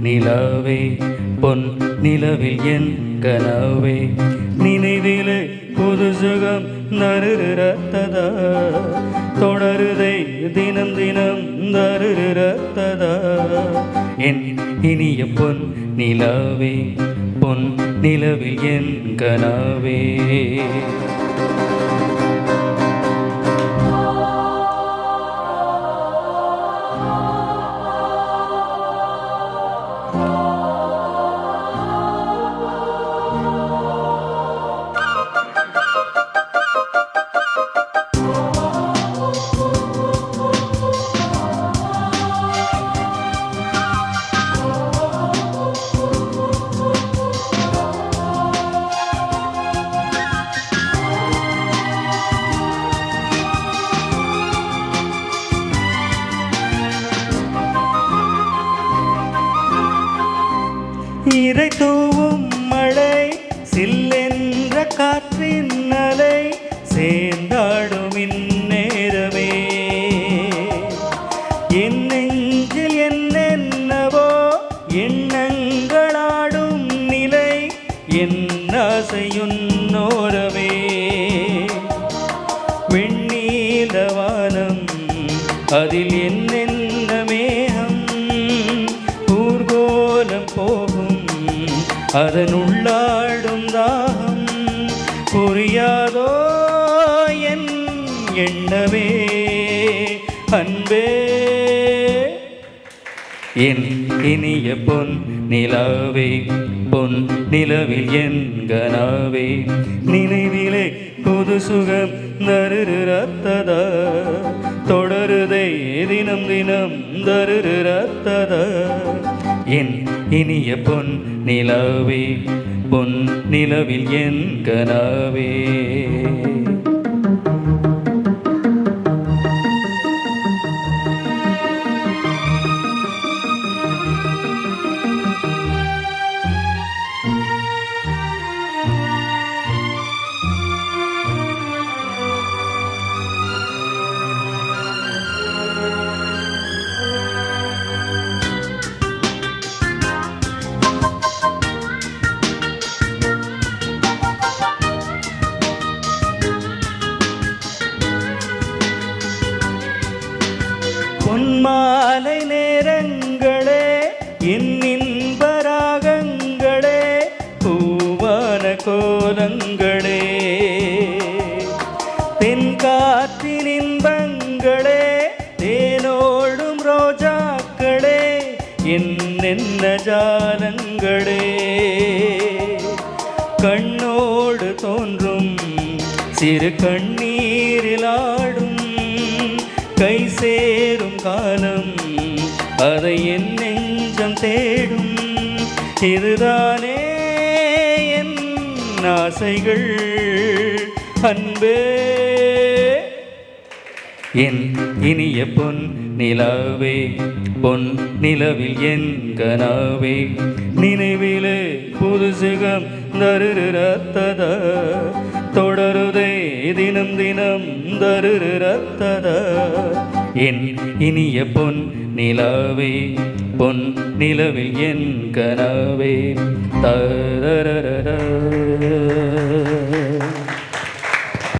நிலவே பொன் நிலவில் என் கனவே நினைவிலே புது சுகம் நருரத்ததா தொடருதை தினம் தினம் நருரத்ததா என் இனிய பொன் நிலவே பொன் நிலவில் என் கனவே இறை தூவும் மழை சில்லென்ற காற்றின் அலை சேர்ந்தாடும் இந்நேரமே என் நெஞ்சில் என்னென்னவோ எண்ணங்களாடும் நிலை என் ஆசையுன்னோரமே வெண்ணீலவானம் அதில் என்னென்ன மேகம் ஊர்கோலம் போகும் அதனுள்ளாடும் தாகம் புரியாதோ என் எண்ணமே அன்பே என் இனிய பொன் நிலவே பொன் நிலவில் என் கனவே நினைவிலே புது சுகம் நருரத்ததா தொடருதை தினம் தினம் தருரத்ததா என் இனிய பொன் நிலவே பொன் நிலவில் என் கனவே பொன்மாலை நேரங்களே என் இன்பராகங்களே பூவான கோலங்களே தென்காற்றின் இன்பங்களே தேனோடும் ரோஜாக்களே என்னென்ன ஜாலங்களே கண்ணோடு தோன்றும் சிறு கண்ணீரிலாடும் கை சேரும் காலம் அதை என் நெஞ்சம் தேடும் இதுதானே என் ஆசைகள் அன்பே என் இனிய பொன் நிலவே பொன் நிலவில் என் கனவே நினைவிலே புது சுகம் நருரத்ததா தொடருதை தினம் தினம் தருரத்ததா என் இனிய பொன் நிலவே பொன் நிலவில் என் கனவே தரர